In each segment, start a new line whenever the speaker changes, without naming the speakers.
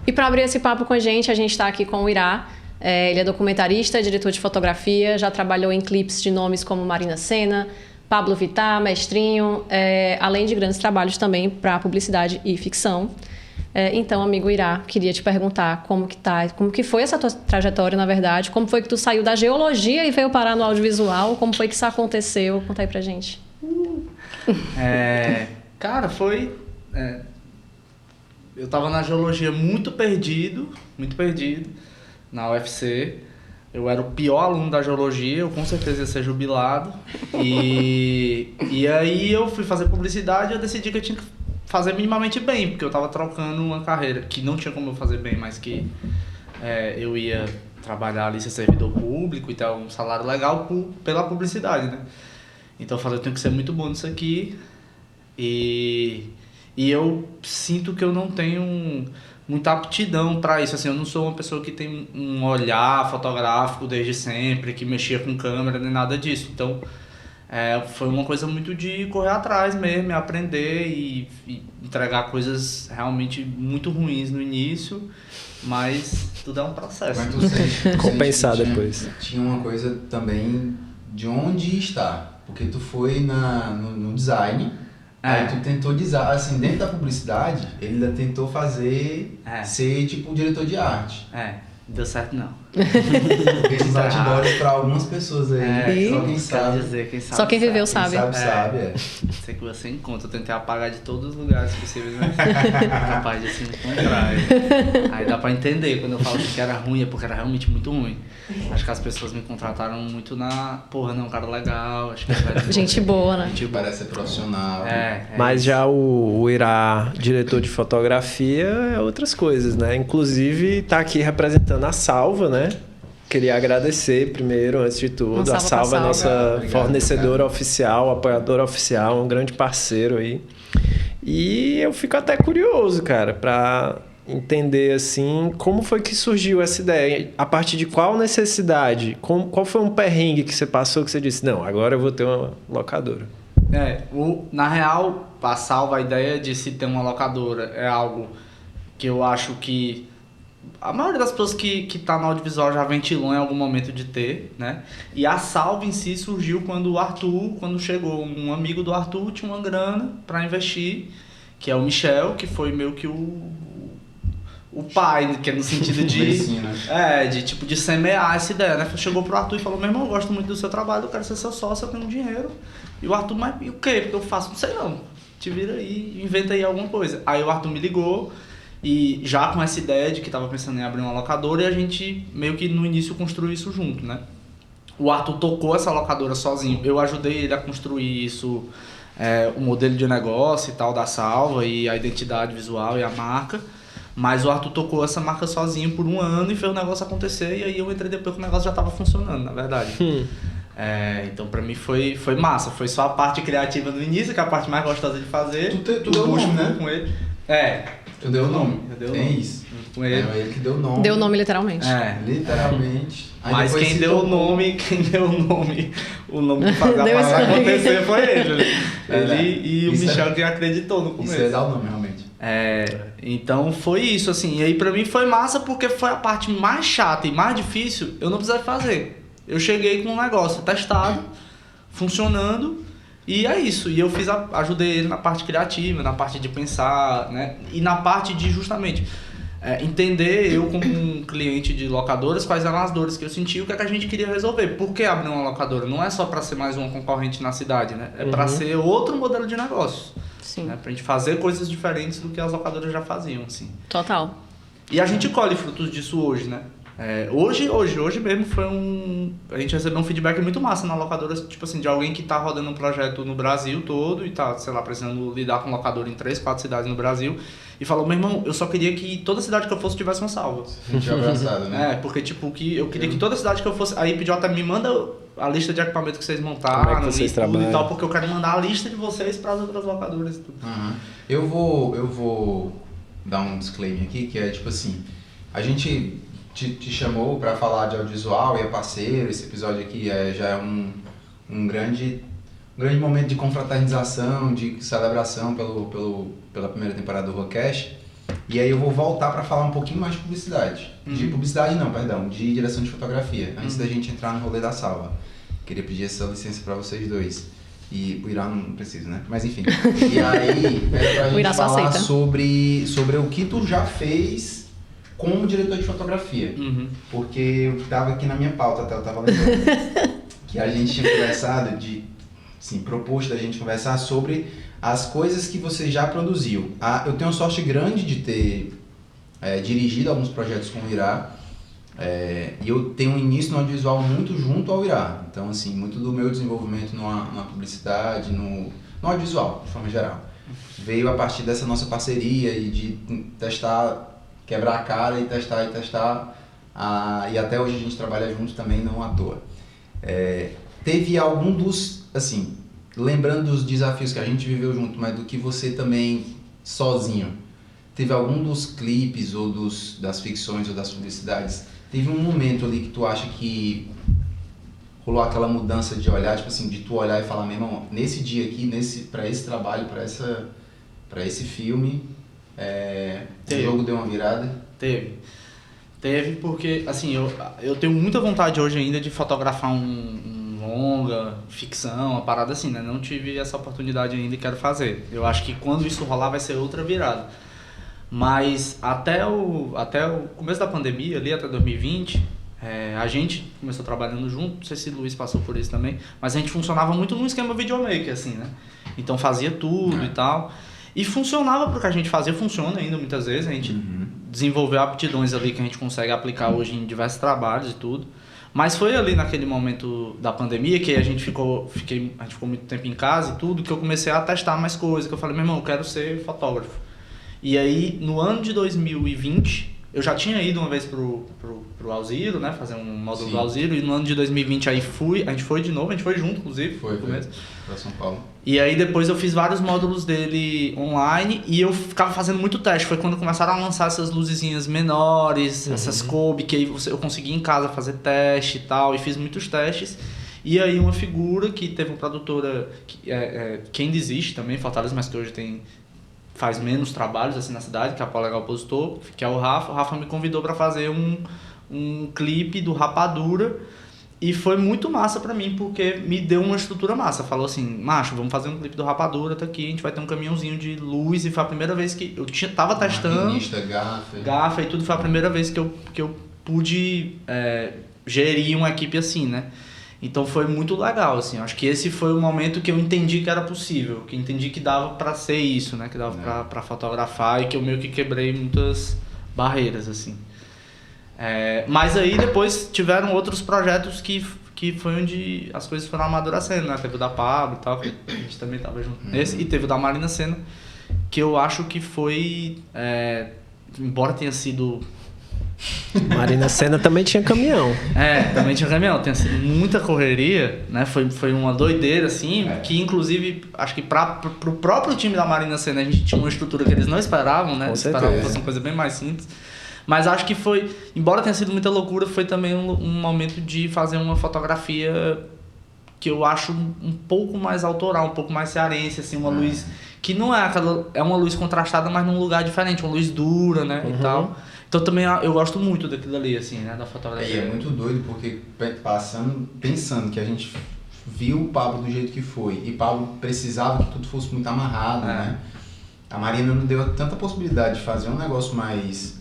E para abrir esse papo com a gente está aqui com o Irá. Ele é documentarista, diretor de fotografia, já trabalhou em clipes de nomes como Marina Sena, Pablo Vittar, Mestrinho, além de grandes trabalhos também para publicidade e ficção. Então, amigo Irá, queria te perguntar como que foi essa tua trajetória, na verdade, como foi que tu saiu da geologia e veio parar no audiovisual, como foi que isso aconteceu? Conta aí pra gente.
Cara, foi... eu tava na geologia muito perdido, na UFC. Eu era o pior aluno da geologia, eu com certeza ia ser jubilado. E aí eu fui fazer publicidade e eu decidi que eu tinha que fazer minimamente bem, porque eu tava trocando uma carreira que não tinha como eu fazer bem, mas que eu ia trabalhar ali, ser servidor público e ter um salário legal pela publicidade, né? Então eu falei, eu tenho que ser muito bom nisso aqui. E eu sinto que eu não tenho muita aptidão para isso, assim, eu não sou uma pessoa que tem um olhar fotográfico desde sempre, que mexia com câmera, nem nada disso. Então, foi uma coisa muito de correr atrás mesmo, aprender e entregar coisas realmente muito ruins no início, mas tudo é um processo.
Mas tu sente
compensar depois.
Tinha uma coisa também de onde estar, porque tu foi no design. Aí tu tentou design, assim, dentro da publicidade, ele ainda tentou fazer, ser tipo diretor de arte.
Deu certo não.
Esses outdoors pra algumas pessoas aí, só quem sabe.
Quem sabe.
Só quem viveu sabe.
Sabe.
Sei que você encontra, eu tentei apagar de todos os lugares possíveis, mas capaz de se encontrar. Aí dá pra entender, quando eu falo que era ruim, é porque era realmente muito ruim. Acho que as pessoas me contrataram muito porra, não, cara legal, acho que
gente boa, né?
Tipo, parece ser profissional.
Mas já o Irá, diretor de fotografia, é outras coisas, né? Inclusive, tá aqui representando a Salva, né? Queria agradecer primeiro, antes de tudo. A Salva é nossa fornecedora oficial, apoiadora oficial, um grande parceiro aí. E eu fico até curioso, cara, pra entender, assim, como foi que surgiu essa ideia? A partir de qual necessidade? Qual foi um perrengue que você passou que você disse, não, agora eu vou ter uma locadora?
Na real, a Salva, a ideia de se ter uma locadora é algo que eu acho que a maioria das pessoas que tá no audiovisual já ventilou em algum momento de ter, né? E a Salva em si surgiu quando chegou um amigo do Arthur, tinha uma grana para investir, que é o Michel, que foi meio que o pai, que é no sentido de semear essa ideia, né? Chegou pro Arthur e falou, meu irmão, eu gosto muito do seu trabalho, eu quero ser seu sócio, eu tenho dinheiro. E o Arthur, mas e o quê? Porque eu faço, não sei não, te vira aí, inventa aí alguma coisa. Aí o Arthur me ligou, e já com essa ideia de que estava pensando em abrir uma locadora, e a gente meio que no início construiu isso junto, né? O Arthur tocou essa locadora sozinho, eu ajudei ele a construir isso, o modelo de negócio e tal da Salva, e a identidade visual e a marca, mas o Arthur tocou essa marca sozinho por um ano e fez o negócio acontecer, e aí eu entrei depois que o negócio já estava funcionando, na verdade. Então pra mim foi massa, foi só a parte criativa do início, que é a parte mais gostosa de fazer.
Tu deu o nome, né?
Com ele.
Tu deu o nome.
Tem
isso.
Com ele.
Ele que deu o nome.
Deu o nome literalmente.
Literalmente.
Mas quem deu o nome que fazia a parada acontecer foi ele. Ele e o Michel que acreditou no começo.
Isso ia dar o nome, realmente.
Então foi isso, assim. E aí pra mim foi massa porque foi a parte mais chata e mais difícil, eu não precisava fazer. Eu cheguei com um negócio testado, funcionando, e é isso. E eu ajudei ele na parte criativa, na parte de pensar, né? E na parte de justamente entender, eu como um cliente de locadoras, quais eram as dores que eu sentia e o que é que a gente queria resolver. Por que abrir uma locadora? Não é só para ser mais uma concorrente na cidade, né? É para ser outro modelo de negócio.
Sim.
Né? Pra gente fazer coisas diferentes do que as locadoras já faziam, assim.
Total.
E a gente colhe frutos disso hoje, né? Hoje mesmo a gente recebeu um feedback muito massa na locadora, tipo assim, de alguém que tá rodando um projeto no Brasil todo e tá, sei lá, precisando lidar com locadora em 3, 4 cidades no Brasil e falou, meu irmão, eu só queria que toda cidade que eu fosse tivesse uma Salva.
Sentiu abraçado, né?
Porque tipo, eu queria que toda cidade que eu fosse, aí pediu até me manda a lista de equipamentos que vocês montaram,
como é que vocês trabalham
e tal, porque eu quero mandar a lista de vocês para as outras locadoras e tudo.
Eu vou dar um disclaimer aqui, que é tipo assim, a gente te chamou para falar de audiovisual e é parceiro, esse episódio aqui já é um grande momento de confraternização, de celebração pela primeira temporada do Rockcast, E aí eu vou voltar para falar um pouquinho mais de publicidade. De publicidade não, perdão, de direção de fotografia. Antes da gente entrar no rolê da salva. Queria pedir essa licença para vocês dois. E o Irá não precisa, né? Mas enfim. E aí, pra gente falar sobre o que tu já fez como diretor de fotografia. Porque eu tava aqui na minha pauta, até eu tava lembrando. Que a gente tinha conversado proposto da gente conversar sobre as coisas que você já produziu. Eu tenho sorte grande de ter dirigido alguns projetos com o Irá, e eu tenho um início no audiovisual muito junto ao Irá. Então, assim, muito do meu desenvolvimento na publicidade, no audiovisual, de forma geral, veio a partir dessa nossa parceria e de testar, quebrar a cara e testar. E até hoje a gente trabalha junto também, não à toa. Teve algum dos, assim, lembrando dos desafios que a gente viveu junto, mas do que você também sozinho, teve algum dos clipes ou das ficções ou das publicidades, teve um momento ali que tu acha que rolou aquela mudança de olhar, tipo assim, de tu olhar e falar, meu irmão, nesse dia aqui, pra esse trabalho, pra esse filme, o jogo deu uma virada?
Teve porque, assim, eu tenho muita vontade hoje ainda de fotografar um longa, ficção, uma parada assim, né? Não tive essa oportunidade ainda e quero fazer. Eu acho que quando isso rolar vai ser outra virada. Mas até o começo da pandemia, ali até 2020, a gente começou trabalhando junto, não sei se o Luiz passou por isso também, mas a gente funcionava muito num esquema videomaker, assim, né? Então fazia tudo e tal. E funcionava porque a gente fazia, funciona ainda muitas vezes, a gente desenvolveu aptidões ali que a gente consegue aplicar hoje em diversos trabalhos e tudo. Mas foi ali naquele momento da pandemia que a gente ficou muito tempo em casa e tudo, que eu comecei a testar mais coisas, que eu falei, meu irmão, eu quero ser fotógrafo. E aí, no ano de 2020, eu já tinha ido uma vez pro Alziro, né, fazer um módulo do Alziro, e no ano de 2020 a gente foi de novo, a gente foi junto, inclusive.
Foi pra São Paulo.
E aí depois eu fiz vários módulos dele online e eu ficava fazendo muito teste. Foi quando começaram a lançar essas luzezinhas menores, essas Kobe, que aí eu consegui em casa fazer teste e tal, e fiz muitos testes. E aí uma figura que teve uma produtora, que ainda existe também, Fortaleza, mas que hoje faz menos trabalhos assim na cidade, que é a Polegar Opositor, que é o Rafa. O Rafa me convidou para fazer um clipe do Rapadura. E foi muito massa pra mim, porque me deu uma estrutura massa. Falou assim, macho, vamos fazer um clipe do Rapadura, tá aqui, a gente vai ter um caminhãozinho de luz. E foi a primeira vez que eu tava testando. Gafa e tudo, foi a primeira vez que eu pude gerir uma equipe assim, né? Então foi muito legal, assim. Acho que esse foi o momento que eu entendi que era possível, que entendi que dava pra ser isso, né? Que dava pra fotografar e que eu meio que quebrei muitas barreiras, assim. Mas aí depois tiveram outros projetos que foi onde as coisas foram amadurecendo, né? Teve o da Pablo e tal, que a gente também tava junto nesse, e teve o da Marina Sena, que eu acho que foi, embora tenha sido...
Marina Sena também tinha caminhão.
Também tinha caminhão, tinha sido muita correria, né? Foi uma doideira, assim, que inclusive, acho que pro próprio time da Marina Sena a gente tinha uma estrutura que eles não esperavam, né? Esperavam que fosse uma coisa bem mais simples. Mas acho que foi, embora tenha sido muita loucura, foi também um momento de fazer uma fotografia que eu acho um pouco mais autoral, um pouco mais cearense, assim, uma luz que não é aquela, é uma luz contrastada, mas num lugar diferente, uma luz dura, né, e tal. Então também eu gosto muito daquilo ali, assim, né, da fotografia.
E é muito doido porque pensando que a gente viu o Pablo do jeito que foi, e Pablo precisava que tudo fosse muito amarrado, né? A Marina não deu tanta possibilidade de fazer um negócio mais...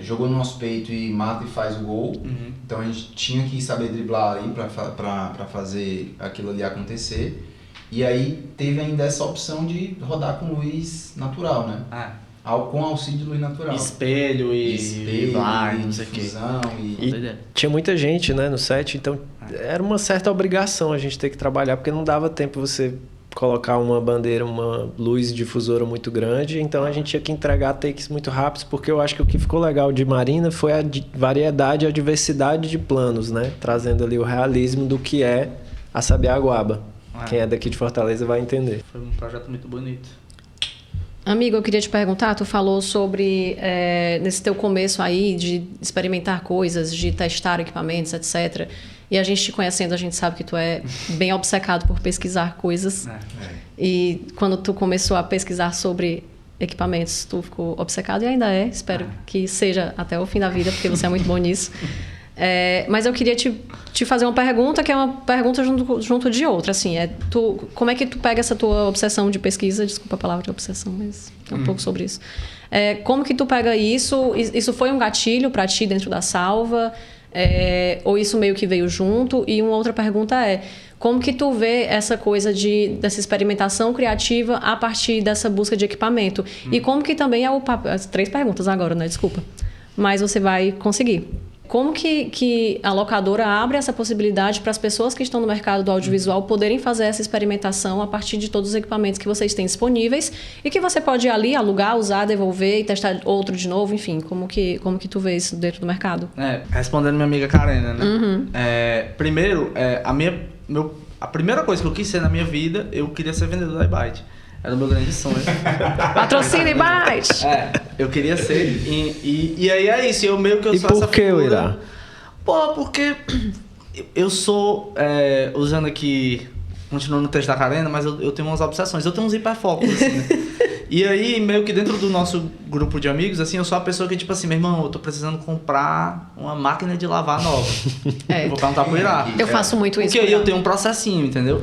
jogou no nosso peito e mata e faz o gol. Então a gente tinha que saber driblar ali pra fazer aquilo ali acontecer. E aí teve ainda essa opção de rodar com luz natural, né? Com auxílio de luz natural.
Espelho e blind, não sei o que.
E tinha muita gente, né, no set, então era uma certa obrigação a gente ter que trabalhar, porque não dava tempo você colocar uma bandeira, uma luz difusora muito grande, então a gente tinha que entregar takes muito rápidos, porque eu acho que o que ficou legal de Marina foi a variedade e a diversidade de planos, né? Trazendo ali o realismo do que é a Sabiaguaba. Quem é daqui de Fortaleza vai entender.
Foi um projeto muito bonito.
Amigo, eu queria te perguntar, tu falou sobre, nesse teu começo aí, de experimentar coisas, de testar equipamentos, etc. E a gente te conhecendo, a gente sabe que tu é bem obcecado por pesquisar coisas. E quando tu começou a pesquisar sobre equipamentos, tu ficou obcecado e ainda é. Espero que seja até o fim da vida, porque você é muito bom nisso. Mas eu queria te fazer uma pergunta, que é uma pergunta junto de outra. Assim, como é que tu pega essa tua obsessão de pesquisa? Desculpa a palavra de obsessão, mas é um pouco sobre isso. Como que tu pega isso? Isso foi um gatilho para ti dentro da Salva? Ou isso meio que veio junto? E uma outra pergunta como que tu vê essa coisa dessa experimentação criativa a partir dessa busca de equipamento? E como que também é o papel... 3 perguntas agora, né? Desculpa. Mas você vai conseguir. Como que a locadora abre essa possibilidade para as pessoas que estão no mercado do audiovisual poderem fazer essa experimentação a partir de todos os equipamentos que vocês têm disponíveis e que você pode ir ali alugar, usar, devolver e testar outro de novo, enfim, como que tu vê isso dentro do mercado?
Respondendo minha amiga Karena, né? Primeiro, a primeira coisa que eu quis ser na minha vida, eu queria ser vendedor da iByte. Era o meu grande sonho.
Patrocínio iByte!
Eu queria ser. E aí é isso, eu meio que eu sou essa figura.
E por que, Irá?
Porque eu sou, usando aqui, continuando no texto da Karena, mas eu tenho umas obsessões, eu tenho uns hiperfocos, assim, né? E aí, meio que dentro do nosso grupo de amigos, assim, eu sou a pessoa que, tipo assim, meu irmão, eu tô precisando comprar uma máquina de lavar nova. Eu vou perguntar pro Irá.
Eu faço muito isso.
Porque aí eu tenho um processinho, entendeu?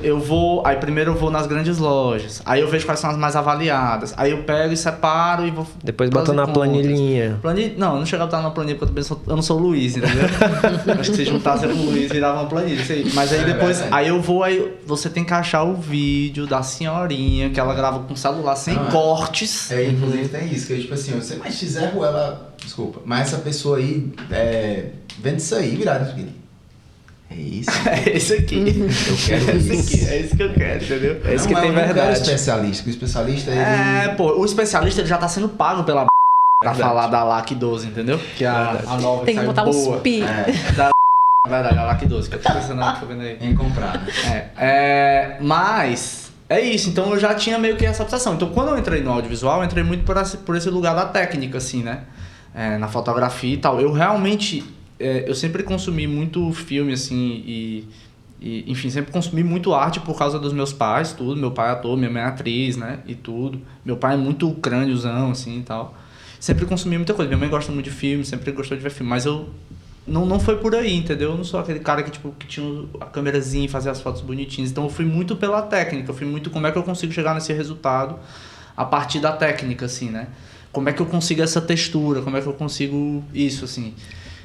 Aí primeiro eu vou nas grandes lojas, aí eu vejo quais são as mais avaliadas, aí eu pego e separo e vou...
Depois bota na planilhinha.
Não chega a botar na planilha, porque eu não sou o Luiz, entendeu? Acho que se juntasse com o Luiz, virava uma planilha, isso aí. Mas aí depois, aí você tem que achar o vídeo da senhorinha, que ela grava com celular sem cortes.
Inclusive tem isso, que tipo assim, você mais fizer ela... Desculpa, mas essa pessoa aí vende isso aí, virado aqui. É isso.
É esse aqui.
Eu quero
esse aqui. É isso que eu quero, entendeu?
É isso que tem verdade.
Não é o especialista. O especialista, ele...
o especialista ele já tá sendo pago pela pra falar da LAC 12, entendeu? Que é a nova
tem que botar
boa.
Uns pi.
Verdade, a LAC 12, que eu tô pensando que tô vendo aí.
Em comprar.
Mas... É isso, então eu já tinha meio que essa obsessão. Então quando eu entrei no audiovisual, eu entrei muito por esse lugar da técnica, assim, né? Na fotografia e tal. Eu realmente, eu sempre consumi muito filme, assim, enfim, sempre consumi muito arte por causa dos meus pais, tudo. Meu pai é ator, minha mãe é atriz, né? E tudo. Meu pai é muito crâniozão, assim, e tal. Sempre consumi muita coisa. Minha mãe gosta muito de filme, sempre gostou de ver filme, mas eu... Não foi por aí, entendeu? Eu não sou aquele cara que tinha a câmerazinha e fazia as fotos bonitinhas. Então eu fui muito pela técnica, eu fui muito como é que eu consigo chegar nesse resultado a partir da técnica, assim, né? Como é que eu consigo essa textura, como é que eu consigo isso, assim.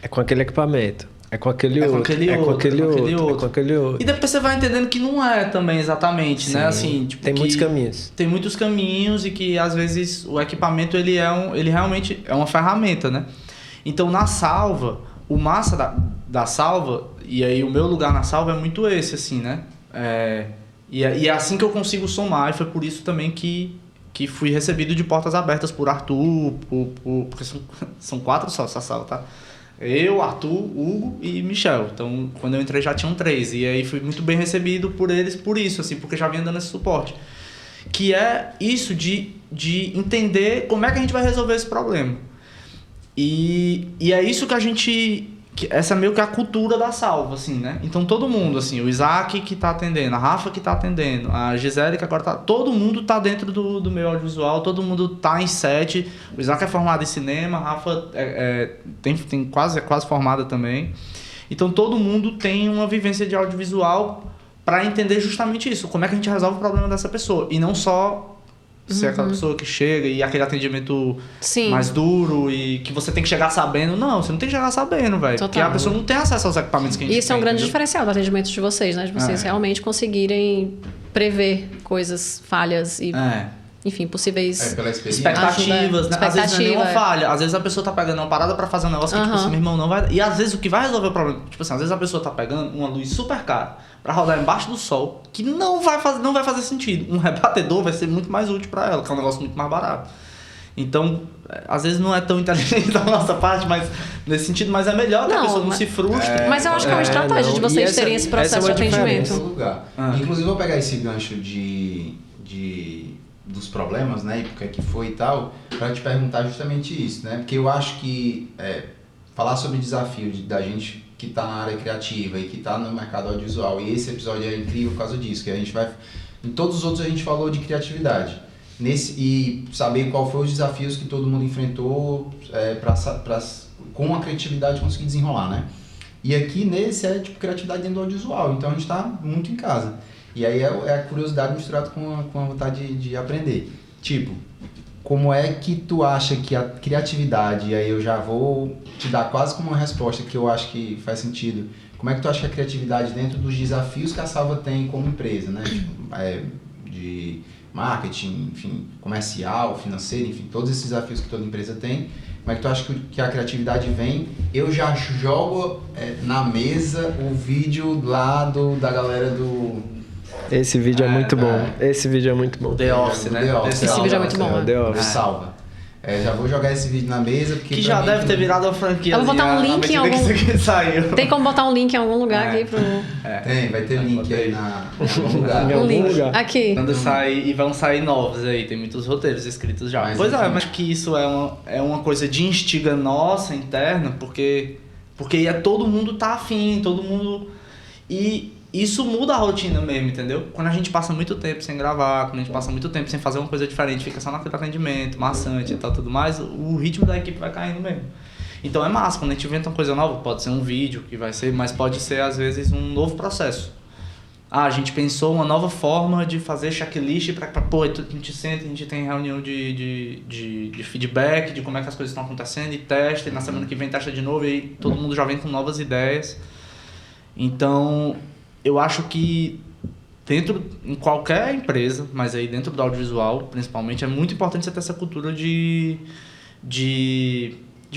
É com aquele equipamento, é com aquele outro,
é com aquele outro. E depois você vai entendendo que não é também exatamente, né? Assim, tipo,
tem muitos caminhos.
Tem muitos caminhos e que às vezes o equipamento ele realmente é uma ferramenta, né? Então na Salva... O massa da Salva, e aí o meu lugar na Salva é muito esse, assim, né? E é assim que eu consigo somar, e foi por isso também que fui recebido de portas abertas por Arthur, porque são 4 sócios a Salva, tá? Eu, Arthur, Hugo e Michel. Então, quando eu entrei já tinham 3, e aí fui muito bem recebido por eles por isso, assim, porque já vinha dando esse suporte. Que é isso de entender como é que a gente vai resolver esse problema. E é isso que essa é meio que a cultura da Salva, assim, né? Então todo mundo, assim, o Isaac que tá atendendo, a Rafa que tá atendendo, a Gisele que agora tá... Todo mundo tá dentro do meio audiovisual, todo mundo tá em set. O Isaac é formado em cinema, a Rafa é quase formada também. Então todo mundo tem uma vivência de audiovisual para entender justamente isso. Como é que a gente resolve o problema dessa pessoa. E não só... ser aquela pessoa que chega e aquele atendimento mais duro e que você tem que chegar sabendo. Não, você não tem que chegar sabendo, velho. Porque a pessoa não tem acesso aos equipamentos que a gente tem.
Isso é um grande diferencial do atendimento de vocês, né? De vocês realmente conseguirem prever coisas, falhas e... Enfim, possíveis
pela
expectativas, né? Às vezes não é nenhuma falha. Às vezes a pessoa tá pegando uma parada pra fazer um negócio que, tipo assim, meu irmão, não vai... E às vezes o que vai resolver o problema... Tipo assim, às vezes a pessoa tá pegando uma luz super cara pra rodar embaixo do sol, que não vai fazer sentido. Um rebatedor vai ser muito mais útil pra ela, que é um negócio muito mais barato. Então, às vezes não é tão inteligente da nossa parte, mas nesse sentido, mas é melhor que a pessoa não se frustre.
Mas eu acho que é uma estratégia de vocês terem esse processo de atendimento.
Inclusive, vou pegar esse gancho dos problemas, né, e porque que foi e tal, para te perguntar justamente isso, né, porque eu acho que falar sobre o desafio da gente que está na área criativa e que está no mercado audiovisual, e esse episódio é incrível por causa disso, que a gente vai... Em todos os outros a gente falou de criatividade, e saber qual foi os desafios que todo mundo enfrentou com a criatividade conseguir desenrolar, né? E aqui nesse é tipo criatividade dentro do audiovisual, então a gente está muito em casa. E aí é a curiosidade misturada com a vontade de aprender. Tipo, como é que tu acha que a criatividade, e aí eu já vou te dar quase como uma resposta que eu acho que faz sentido, como é que tu acha que a criatividade dentro dos desafios que a Salva tem como empresa, né? Tipo, de marketing, enfim, comercial, financeiro, enfim, todos esses desafios que toda empresa tem, como é que tu acha que a criatividade vem? Eu já jogo na mesa o vídeo lá da galera do...
Esse vídeo é muito bom. Esse vídeo é muito bom.
The Office, né?
Esse vídeo é muito bom,
The Office.
Salva. Já vou jogar esse vídeo na mesa, porque...
Que já deve ter virado a franquia.
Eu vou botar um link em algum...
saiu.
Tem como botar um link em algum lugar aqui pro...
Tem, vai ter link aí em algum lugar.
Em algum
link. Aqui.
Quando sair, e vão sair novos aí, tem muitos roteiros escritos já. Pois é, mas que isso é uma coisa de instiga nossa, interna, porque todo mundo tá afim, todo mundo... E isso muda a rotina mesmo, entendeu? Quando a gente passa muito tempo sem gravar, quando a gente passa muito tempo sem fazer uma coisa diferente, fica só naquele atendimento, maçante e tal, tudo mais, o ritmo da equipe vai caindo mesmo. Então é massa, quando a gente inventa uma coisa nova, pode ser um vídeo que vai ser, mas pode ser às vezes um novo processo. A gente pensou uma nova forma de fazer checklist para pô, a gente senta, a gente tem reunião de feedback, de como é que as coisas estão acontecendo e testa, e na semana que vem testa de novo e todo mundo já vem com novas ideias. Então, eu acho que em qualquer empresa, mas aí dentro do audiovisual, principalmente, é muito importante você ter essa cultura de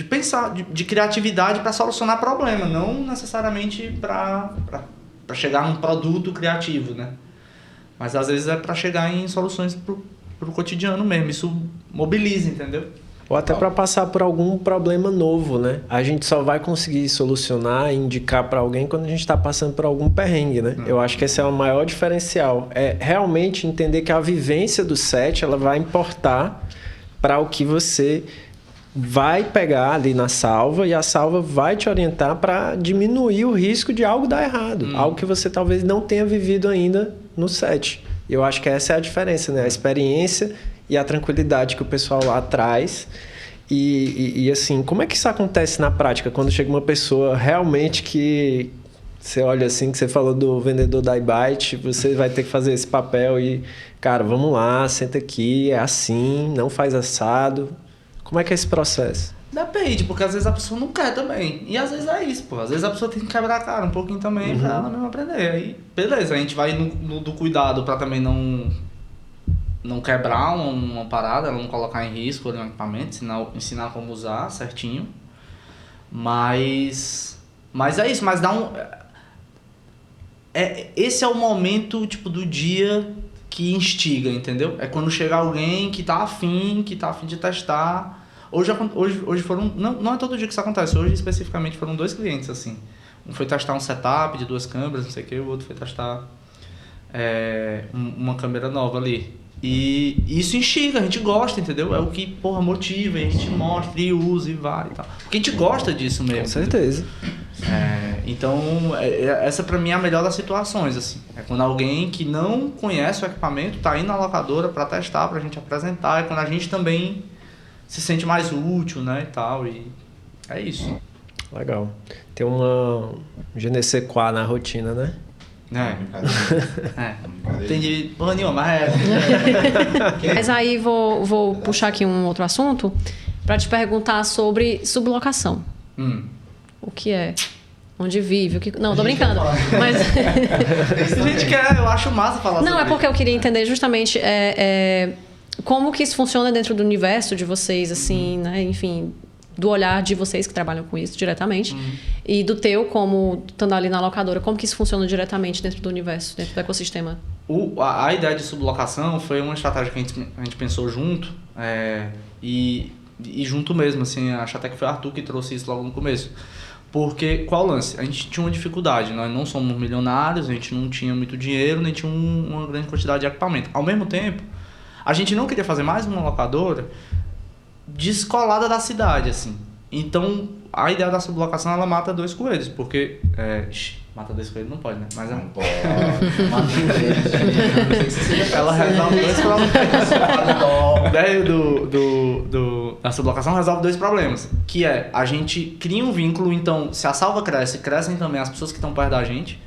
pensar, de criatividade para solucionar problema, não necessariamente para chegar num produto criativo, né? Mas às vezes é para chegar em soluções pro cotidiano mesmo, isso mobiliza, entendeu?
Ou até para passar por algum problema novo, né? A gente só vai conseguir solucionar e indicar para alguém quando a gente está passando por algum perrengue, né? Eu acho que esse é o maior diferencial. É realmente entender que a vivência do set ela vai importar para o que você vai pegar ali na salva, e a salva vai te orientar para diminuir o risco de algo dar errado. Algo que você talvez não tenha vivido ainda no set. Eu acho que essa é a diferença, né? A experiência e a tranquilidade que o pessoal lá traz. E assim, como é que isso acontece na prática? Quando chega uma pessoa realmente que você olha assim, que você falou do vendedor da iBite, você vai ter que fazer esse papel e, cara, vamos lá, senta aqui, é assim, não faz assado. Como é que é esse processo?
Depende, porque às vezes a pessoa não quer também. E às vezes é isso, pô. Às vezes a pessoa tem que quebrar a cara um pouquinho também pra ela mesmo aprender. Aí, beleza, a gente vai do cuidado pra também não quebrar uma parada, não colocar em risco um equipamento, ensinar como usar certinho. Mas é isso, mas dá esse é o momento, tipo, do dia que instiga, entendeu? É quando chega alguém que tá afim de testar. Hoje foram... Não é todo dia que isso acontece. Hoje, especificamente, foram 2 clientes, assim. Um foi testar um setup de 2 câmeras, não sei o que. O outro foi testar uma câmera nova ali. E isso instiga, a gente gosta, entendeu? É o que, porra, motiva, a gente mostra e usa e vai e tal. Porque a gente gosta disso mesmo.
Com certeza.
Então, essa pra mim é a melhor das situações, assim. É quando alguém que não conhece o equipamento tá indo na locadora pra testar, pra gente apresentar. É quando a gente também se sente mais útil, né, e tal. E é isso.
Legal. Tem uma je ne sais quoi na rotina, né?
Entendi porra nenhuma, mas
Mas aí vou puxar aqui um outro assunto para te perguntar sobre sublocação. O que é? Onde vive? O que... Não, tô brincando. Mas...
a gente quer, eu acho massa falar sobre
Não, é porque eu queria entender justamente como que isso funciona dentro do universo de vocês, assim, né? Enfim, do olhar de vocês que trabalham com isso diretamente e do teu, como estando ali na locadora, como que isso funciona diretamente dentro do universo, dentro do ecossistema?
A ideia de sublocação foi uma estratégia que a gente pensou junto e junto mesmo, assim, acho até que foi o Arthur que trouxe isso logo no começo. Porque, qual o lance? A gente tinha uma dificuldade, nós não somos milionários, a gente não tinha muito dinheiro, nem tinha uma grande quantidade de equipamento. Ao mesmo tempo, a gente não queria fazer mais uma locadora descolada da cidade, assim. Então, a ideia da sublocação, ela mata 2 coelhos, porque... mata 2 coelhos não pode, né? Mas
não pode. Mata 3, não sei se seja
ela resolve dois problemas. A ideia da sublocação resolve dois problemas, que é, a gente cria um vínculo, então, se a salva cresce, crescem também as pessoas que estão perto da gente,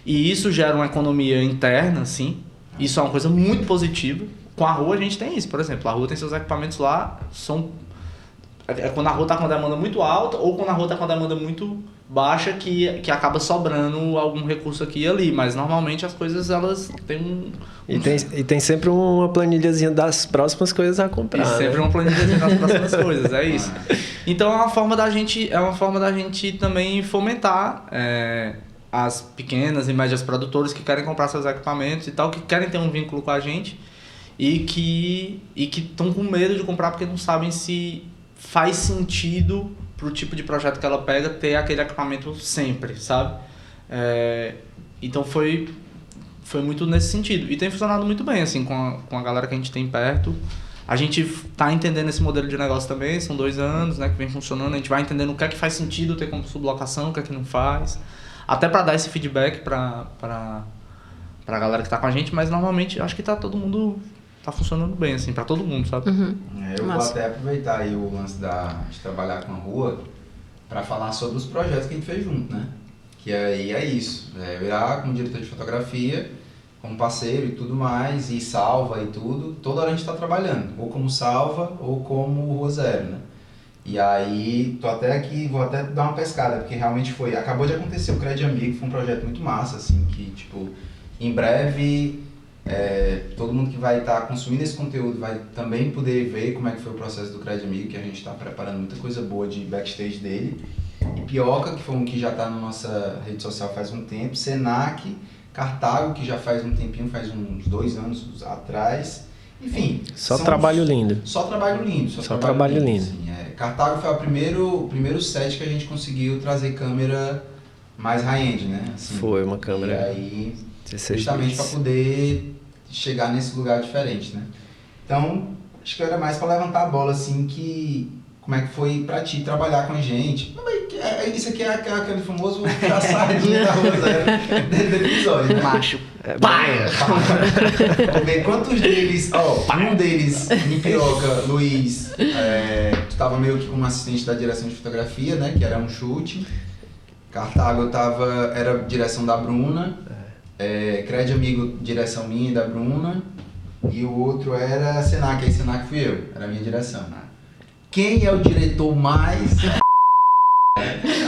e isso gera uma economia interna, assim, isso é uma coisa muito positiva. Com a rua a gente tem isso, por exemplo, a rua tem seus equipamentos lá, quando a rua está com uma demanda muito alta ou quando a rua está com uma demanda muito baixa que acaba sobrando algum recurso aqui e ali, mas normalmente as coisas elas têm
E tem sempre uma planilhazinha das próximas coisas a comprar.
E sempre uma planilhazinha das próximas coisas, é isso. Então é uma forma da gente também fomentar as pequenas e médias produtoras que querem comprar seus equipamentos e tal, que querem ter um vínculo com a gente e que estão com medo de comprar porque não sabem se faz sentido pro tipo de projeto que ela pega ter aquele equipamento sempre, sabe? Então foi muito nesse sentido. E tem funcionado muito bem, assim, com a galera que a gente tem perto. A gente tá entendendo esse modelo de negócio também, são 2 anos, né, que vem funcionando. A gente vai entendendo o que é que faz sentido ter como sublocação, o que é que não faz. Até para dar esse feedback pra galera que tá com a gente, mas normalmente acho que tá todo mundo... Tá funcionando bem, assim, pra todo mundo, sabe?
Uhum.
Eu vou até aproveitar aí o lance de trabalhar com a rua para falar sobre os projetos que a gente fez junto, né? Que aí é isso. Eu irá como diretor de fotografia, como parceiro e tudo mais, e salva e tudo, toda hora a gente tá trabalhando, ou como salva ou como Rua Zero, né? E aí, tô até aqui, vou até dar uma pescada, porque realmente acabou de acontecer o Cred Amigo, foi um projeto muito massa, assim, que, tipo, em breve... todo mundo que vai estar consumindo esse conteúdo vai também poder ver como é que foi o processo do Cred Amigo, que a gente está preparando muita coisa boa de backstage dele. E Pioca, que foi um que já está na nossa rede social faz um tempo, Senac, Cartago, que já faz um tempinho, faz uns 2 anos atrás. Enfim.
Só trabalho lindo.
Só trabalho lindo.
Só trabalho lindo.
Assim, Cartago foi o primeiro set que a gente conseguiu trazer câmera mais high-end, né? Assim,
foi uma câmera.
E aí, justamente para poder chegar nesse lugar diferente, né? Então, acho que era mais para levantar a bola, assim, como é que foi para ti trabalhar com a gente. Isso aqui é aquele famoso traçadinho da Rua Zero dentro do episódio, né?
Macho.
Paia! Vamos ver quantos deles... um deles, em Pioca, Luiz, tu tava meio que como assistente da direção de fotografia, né? Que era um chute. Cartago era direção da Bruna. Cred Amigo, direção minha e da Bruna. E o outro era Senac, aí Senac fui eu, era a minha direção. Quem é o diretor mais...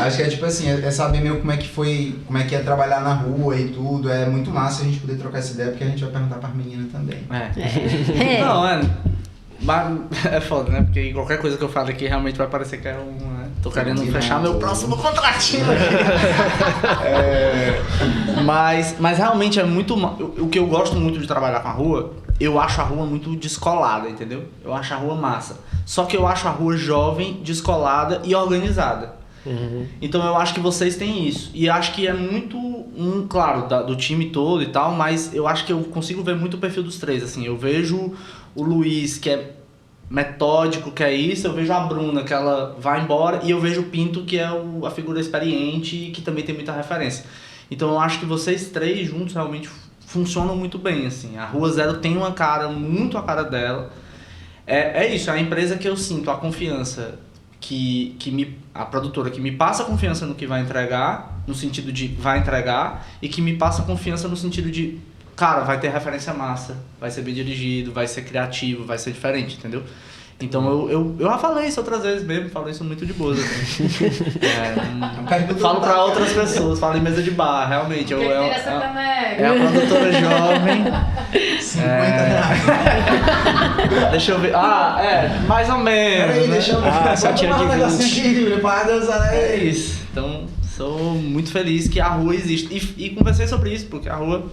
Acho que é tipo assim, saber meio como é que é trabalhar na rua e tudo. É muito massa a gente poder trocar essa ideia, porque a gente vai perguntar para as meninas também.
Não, mas é foda, né? Porque qualquer coisa que eu falo aqui realmente vai parecer que é tô querendo fechar meu próximo contratinho aqui. Mas realmente é muito... O que eu gosto muito de trabalhar com a rua, eu acho a rua muito descolada, entendeu? Eu acho a rua massa. Só que eu acho a rua jovem, descolada e organizada. Uhum. Então eu acho que vocês têm isso. E acho que é muito, claro, do time todo e tal, mas eu acho que eu consigo ver muito o perfil dos três, assim. Eu vejo o Luiz, que é metódico, que é isso. Eu vejo a Bruna, que ela vai embora. E eu vejo o Pinto, que é a figura experiente e que também tem muita referência. Então eu acho que vocês três juntos realmente funcionam muito bem, assim. A Rua Zero tem uma cara, muito a cara dela. É isso, é a empresa que eu sinto a confiança, a produtora que me passa confiança no que vai entregar, no sentido de vai entregar, e que me passa confiança no sentido de, cara, vai ter referência massa, vai ser bem dirigido, vai ser criativo, vai ser diferente, entendeu? Então eu já falei isso outras vezes mesmo, falei isso muito de boa. Assim. Falo pra outras pessoas, falo em mesa de bar, realmente. É a produtora jovem.
50 reais.
Deixa eu ver. Mais ou menos.
Peraí, deixa eu ver.
Só tira de 20.
É isso. Então, sou muito feliz que a rua existe. E conversei sobre isso, porque a rua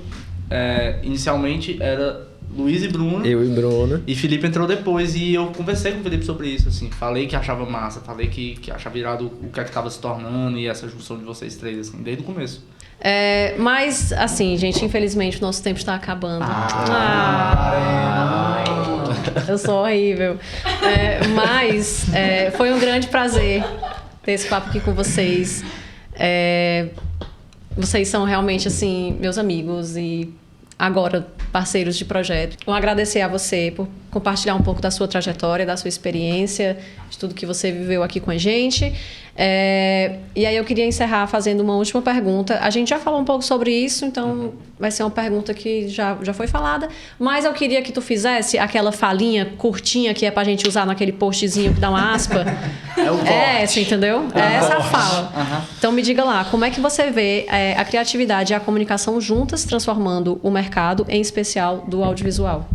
inicialmente era Luiz e Bruno.
Eu e Bruno.
E Felipe entrou depois e eu conversei com o Felipe sobre isso, assim. Falei que achava massa, falei que achava virado o que é que tava se tornando e essa junção de vocês três, assim, desde o começo.
Mas, assim, gente, infelizmente o nosso tempo está acabando. Eu sou horrível. Mas foi um grande prazer ter esse papo aqui com vocês. Vocês são realmente, assim, meus amigos e agora parceiros de projeto. Então, agradecer a você por compartilhar um pouco da sua trajetória, da sua experiência, de tudo que você viveu aqui com a gente. E aí eu queria encerrar fazendo uma última pergunta. A gente já falou um pouco sobre isso, então vai ser uma pergunta que já foi falada, mas eu queria que tu fizesse aquela falinha curtinha que é pra gente usar naquele postzinho que dá uma aspa. Essa, entendeu? É essa a fala. Então me diga lá, como é que você vê a criatividade e a comunicação juntas transformando o mercado, em especial do audiovisual?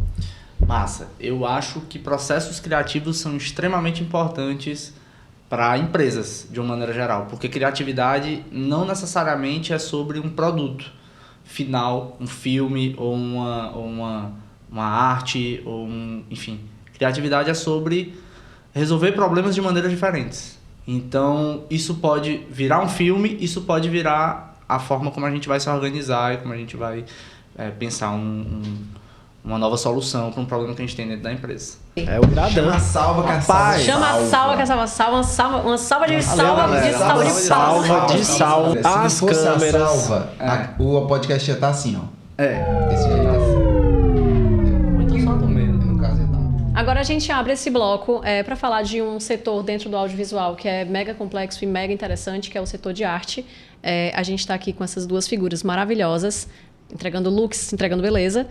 Massa. Eu acho que processos criativos são extremamente importantes para empresas, de uma maneira geral, porque criatividade não necessariamente é sobre um produto final, um filme ou uma arte, enfim. Criatividade é sobre resolver problemas de maneiras diferentes. Então, isso pode virar um filme, isso pode virar a forma como a gente vai se organizar e como a gente vai pensar uma nova solução para um problema que a gente tem dentro da empresa.
É o Iradã.
Chama a salva que a salva
Chama a salva que a salva, uma salva de salva
de salva.
Se não
As
fosse
câmeras.
a salva, o podcast ia estar assim, ó. Desse jeito assim.
Muito só no meio.
No caso, ia tá.
Agora a gente abre esse bloco para falar de um setor dentro do audiovisual que é mega complexo e mega interessante, que é o setor de arte. A gente está aqui com essas duas figuras maravilhosas, entregando looks, entregando beleza.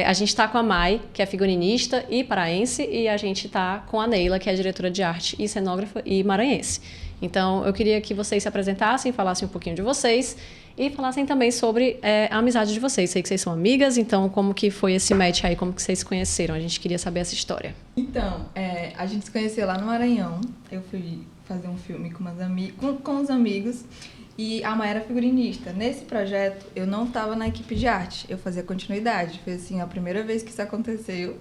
A gente está com a Mai, que é figurinista e paraense, e a gente está com a Neila, que é diretora de arte e cenógrafa e maranhense. Então, eu queria que vocês se apresentassem, falassem um pouquinho de vocês e falassem também sobre a amizade de vocês. Sei que vocês são amigas, então como que foi esse match aí, como que vocês se conheceram? A gente queria saber essa história.
Então, a gente se conheceu lá no Maranhão. Eu fui fazer um filme com os amigos. E a Mai era figurinista. Nesse projeto, eu não estava na equipe de arte, eu fazia continuidade. Foi assim, a primeira vez que isso aconteceu.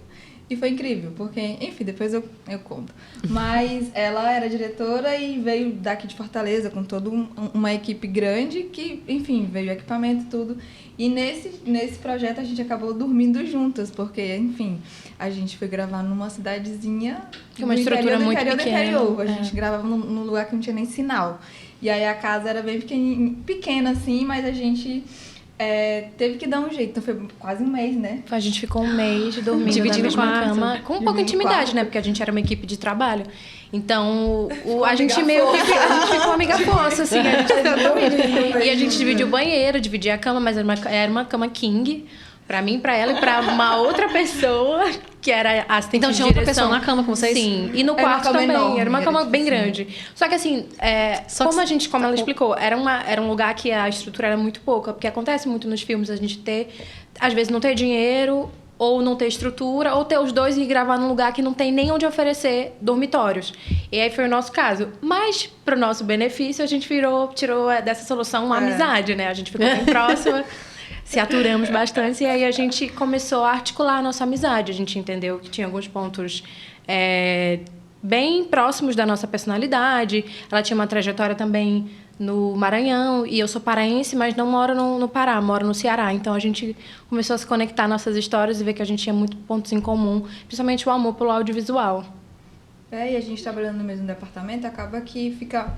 E foi incrível, porque, enfim, depois eu conto. Mas ela era diretora e veio daqui de Fortaleza com toda uma equipe grande que, enfim, veio equipamento e tudo. E nesse projeto a gente acabou dormindo juntas, porque, enfim, a gente foi gravar numa cidadezinha
Que uma estrutura muito pequena.
A gente gravava num lugar que não tinha nem sinal. E aí a casa era bem pequena assim, mas a gente teve que dar um jeito. Então foi quase um mês, né?
A gente ficou um mês dormindo
Dividindo
na mesma
quarto.
cama, com um pouco de intimidade, né? Porque a gente era uma equipe de trabalho. Então, a gente meio que ficou amiga poça, assim. E a gente dividiu o banheiro, dividia a cama, mas era uma cama king. Pra mim, pra ela e pra uma outra pessoa, que era a assistente
Então
de
tinha outra
direção.
pessoa na cama com vocês?
Sim, e no
Era uma
quarto
cama
também.
enorme,
Era uma cama
era
bem
tipo
grande. Só que assim, como ela explicou, era um lugar que a estrutura era muito pouca. Porque acontece muito nos filmes a gente às vezes não ter dinheiro, ou não ter estrutura, ou ter os dois e gravar num lugar que não tem nem onde oferecer dormitórios. E aí foi o nosso caso. Mas, pro nosso benefício, a gente tirou dessa solução uma amizade, né? A gente ficou bem próxima. Se aturamos bastante e aí a gente começou a articular a nossa amizade. A gente entendeu que tinha alguns pontos bem próximos da nossa personalidade. Ela tinha uma trajetória também no Maranhão e eu sou paraense, mas não moro no Pará, moro no Ceará. Então a gente começou a se conectar nossas histórias e ver que a gente tinha muitos pontos em comum, principalmente o amor pelo audiovisual.
E a gente trabalhando no mesmo departamento, acaba que fica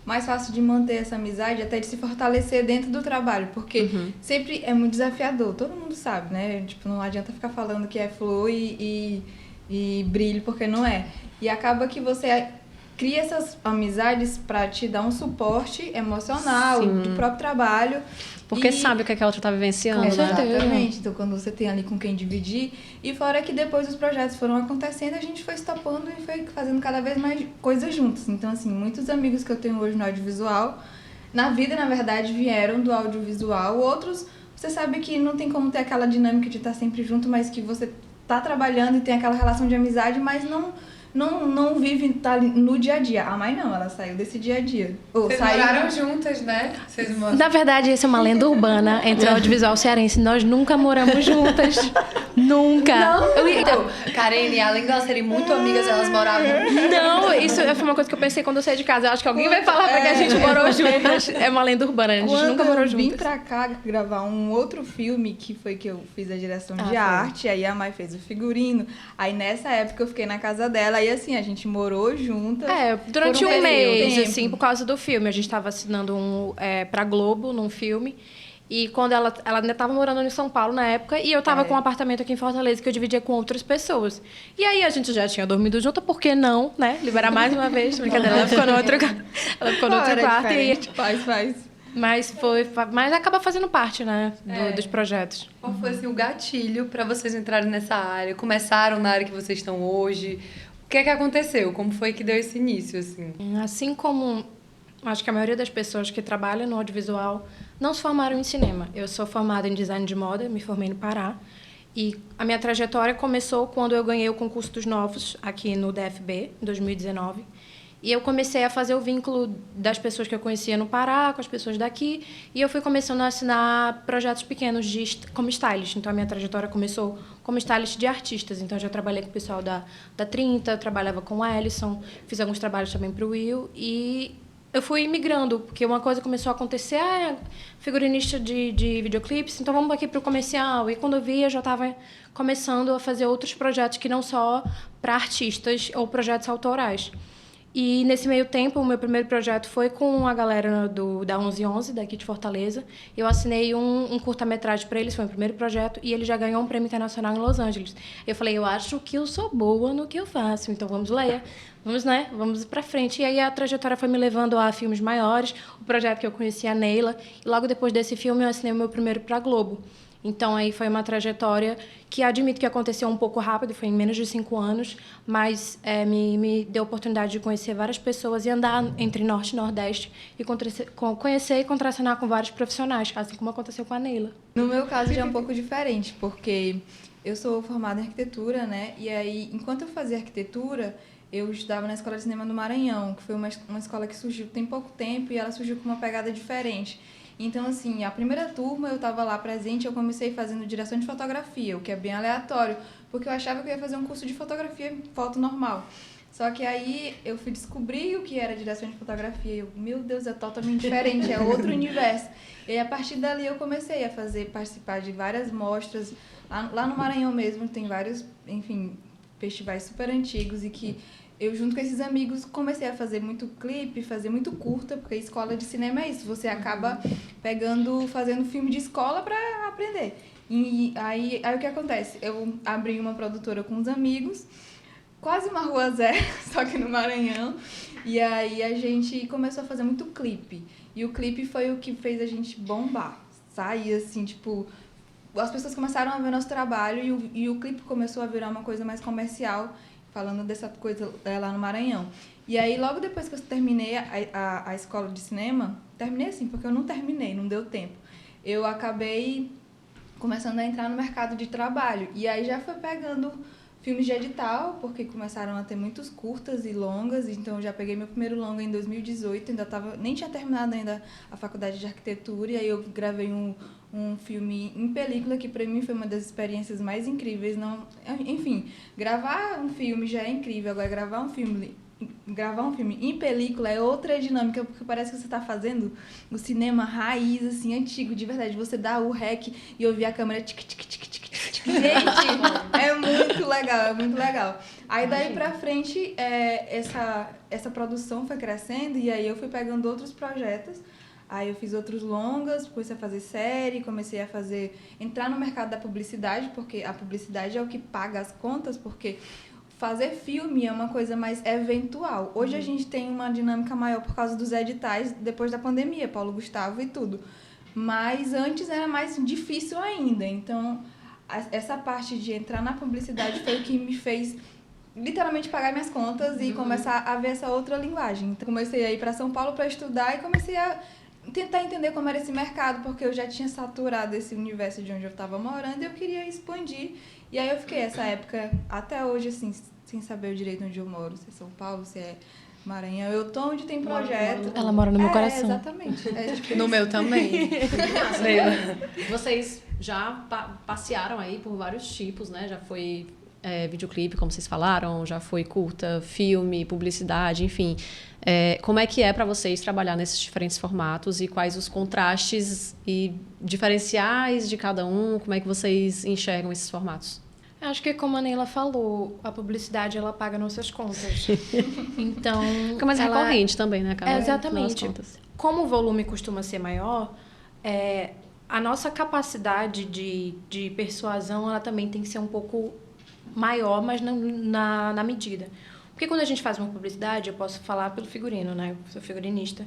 mais fácil de manter essa amizade, até de se fortalecer dentro do trabalho, porque sempre é muito desafiador, todo mundo sabe, né? Tipo, não adianta ficar falando que é flor e brilho, porque não é. E acaba que você cria essas amizades para te dar um suporte emocional do próprio trabalho.
Porque sabe o que a outra tá vivenciando, né?
Exatamente. Então, quando você tem ali com quem dividir. E fora que depois os projetos foram acontecendo, a gente foi se topando e foi fazendo cada vez mais coisas juntos. Então, assim, muitos amigos que eu tenho hoje no audiovisual, na vida, na verdade, vieram do audiovisual. Outros, você sabe que não tem como ter aquela dinâmica de estar sempre junto, mas que você tá trabalhando e tem aquela relação de amizade, mas não vive tá no dia a dia. A Mai não, ela saiu desse dia a dia.
Vocês moraram juntas, né?
Na verdade, essa é uma lenda urbana entre o audiovisual cearense. Nós nunca moramos juntas. Nunca.
Não, Karine, além de elas serem muito amigas, elas moravam.
Não, isso foi uma coisa que eu pensei quando eu saí de casa. Eu acho que alguém vai falar porque a gente morou juntas. É uma lenda urbana, a gente nunca morou
juntas. Eu vim
juntas.
pra cá gravar um outro filme, que foi que eu fiz a direção de arte, aí a Mai fez o figurino. Aí nessa época eu fiquei na casa dela, aí assim, a gente morou juntas.
Durante um mês,
tempo.
assim, por causa do filme. A gente tava assinando pra Globo, num filme. E quando ela ainda estava morando em São Paulo na época, e eu estava com um apartamento aqui em Fortaleza que eu dividia com outras pessoas. E aí a gente já tinha dormido junto, por que não, né? Liberar mais uma vez. Brincadeira, ela ficou no outro quarto.
Faz.
Mas acaba fazendo parte, né, dos projetos.
Qual foi assim, o gatilho para vocês entrarem nessa área? Começaram na área que vocês estão hoje? O que é que aconteceu? Como foi que deu esse início, assim?
Assim como acho que a maioria das pessoas que trabalham no audiovisual não se formaram em cinema. Eu sou formada em design de moda, me formei no Pará. E a minha trajetória começou quando eu ganhei o concurso dos novos aqui no DFB, em 2019. E eu comecei a fazer o vínculo das pessoas que eu conhecia no Pará com as pessoas daqui. E eu fui começando a assinar projetos pequenos como stylist. Então, a minha trajetória começou como stylist de artistas. Então, eu já trabalhei com o pessoal da 30, trabalhava com o Ellison, fiz alguns trabalhos também para o Will. E eu fui migrando, porque uma coisa começou a acontecer, figurinista de videoclipes, então vamos aqui para o comercial. E quando eu vi, eu já estava começando a fazer outros projetos que não só para artistas ou projetos autorais. E, nesse meio tempo, o meu primeiro projeto foi com a galera da 1111, daqui de Fortaleza. Eu assinei um curta-metragem para eles, foi o primeiro projeto, e ele já ganhou um prêmio internacional em Los Angeles. Eu falei, eu acho que eu sou boa no que eu faço, então vamos ler, vamos para frente. E aí a trajetória foi me levando a filmes maiores, o projeto que eu conheci a Neila, e logo depois desse filme eu assinei o meu primeiro para a Globo. Então, aí foi uma trajetória que admito que aconteceu um pouco rápido, foi em menos de 5 anos, mas me deu a oportunidade de conhecer várias pessoas e andar entre Norte e Nordeste e conhecer e contracenar com vários profissionais, assim como aconteceu com a Neila.
No meu caso já é um pouco diferente, porque eu sou formada em arquitetura, né? E aí, enquanto eu fazia arquitetura, eu estudava na Escola de Cinema do Maranhão, que foi uma escola que surgiu tem pouco tempo e ela surgiu com uma pegada diferente. Então, assim, a primeira turma eu estava lá presente, eu comecei fazendo direção de fotografia, o que é bem aleatório, porque eu achava que eu ia fazer um curso de fotografia, foto normal. Só que aí eu fui descobrir o que era direção de fotografia e eu, meu Deus, é totalmente diferente, é outro universo. E aí, a partir dali eu comecei a participar de várias mostras, lá no Maranhão mesmo tem vários, enfim, festivais super antigos e que eu, junto com esses amigos, comecei a fazer muito clipe, fazer muito curta, porque a escola de cinema é isso, você acaba fazendo filme de escola para aprender. E aí o que acontece? Eu abri uma produtora com uns amigos, quase uma Rua Zé, só que no Maranhão, e aí a gente começou a fazer muito clipe. E o clipe foi o que fez a gente bombar, sair assim, tipo, as pessoas começaram a ver nosso trabalho e o clipe começou a virar uma coisa mais comercial, falando dessa coisa lá no Maranhão. E aí, logo depois que eu terminei a escola de cinema, terminei assim, porque eu não terminei, não deu tempo. Eu acabei começando a entrar no mercado de trabalho. E aí já foi pegando filmes de edital, porque começaram a ter muitos curtas e longas. Então, eu já peguei meu primeiro longa em 2018, nem tinha terminado ainda a faculdade de arquitetura. E aí eu gravei um filme em película, que para mim foi uma das experiências mais incríveis. Enfim, gravar um filme já é incrível, agora gravar um filme em película é outra dinâmica, porque parece que você está fazendo o cinema raiz, assim, antigo, de verdade. Você dá o rec e ouvir a câmera tic. Gente, é muito legal, é muito legal. Aí daí pra frente, essa produção foi crescendo e aí eu fui pegando outros projetos. Aí eu fiz outros longas, comecei a fazer série, entrar no mercado da publicidade, porque a publicidade é o que paga as contas, porque fazer filme é uma coisa mais eventual. Hoje a gente tem uma dinâmica maior por causa dos editais, depois da pandemia, Paulo Gustavo e tudo. Mas antes era mais difícil ainda, então essa parte de entrar na publicidade foi o que me fez literalmente pagar minhas contas e começar a ver essa outra linguagem. Então, comecei a ir para São Paulo para estudar e comecei a tentar entender como era esse mercado, porque eu já tinha saturado esse universo de onde eu estava morando e eu queria expandir. E aí eu fiquei essa época, até hoje, assim, sem saber direito onde eu moro, se é São Paulo, se é Maranhão. Eu tô onde tem projeto.
Ela mora no meu coração.
Exatamente.
No meu também.
Vocês já passearam aí por vários tipos, né? Já foi videoclipe, como vocês falaram, já foi curta, filme, publicidade, enfim. Como é que é para vocês trabalhar nesses diferentes formatos e quais os contrastes e diferenciais de cada um? Como é que vocês enxergam esses formatos?
Acho que, como a Neila falou, a publicidade ela paga nossas contas. Então,
fica mais recorrente também, né?
Exatamente. Como o volume costuma ser maior, a nossa capacidade de persuasão, ela também tem que ser um pouco maior, mas na medida. Porque quando a gente faz uma publicidade, eu posso falar pelo figurino, né? Eu sou figurinista.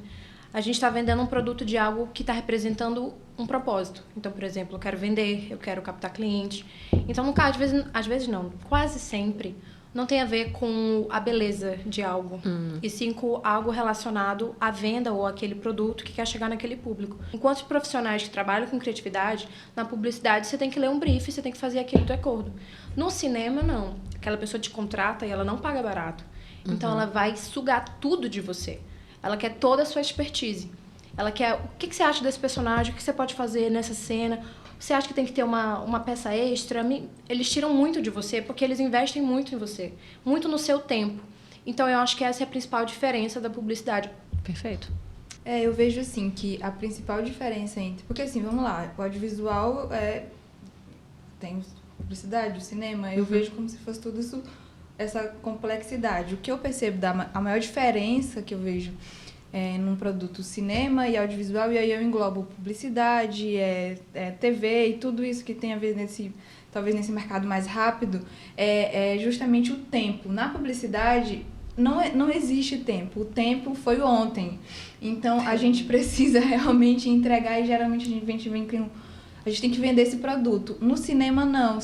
A gente está vendendo um produto de algo que está representando um propósito. Então, por exemplo, eu quero vender, eu quero captar cliente. Então, no caso, às vezes não, quase sempre, não tem a ver com a beleza de algo, e sim com algo relacionado à venda ou àquele produto que quer chegar naquele público. Enquanto profissionais que trabalham com criatividade, na publicidade você tem que ler um brief, você tem que fazer aquilo de acordo. No cinema, não. Aquela pessoa te contrata e ela não paga barato. Então, ela vai sugar tudo de você. Ela quer toda a sua expertise. Ela quer o que você acha desse personagem, o que você pode fazer nessa cena. Você acha que tem que ter uma peça extra? Eles tiram muito de você porque eles investem muito em você. Muito no seu tempo. Então, eu acho que essa é a principal diferença da publicidade.
Perfeito.
Eu vejo, assim, que a principal diferença entre... Porque, assim, vamos lá, o audiovisual tem publicidade, o cinema, eu vejo como se fosse tudo isso, essa complexidade. O que eu percebo, a maior diferença que eu vejo num produto cinema e audiovisual, e aí eu englobo publicidade, TV e tudo isso que tem a ver talvez nesse mercado mais rápido, é justamente o tempo. Na publicidade, não existe tempo. O tempo foi ontem. Então, a gente precisa realmente entregar e geralmente a gente tem que vender esse produto. No cinema, não.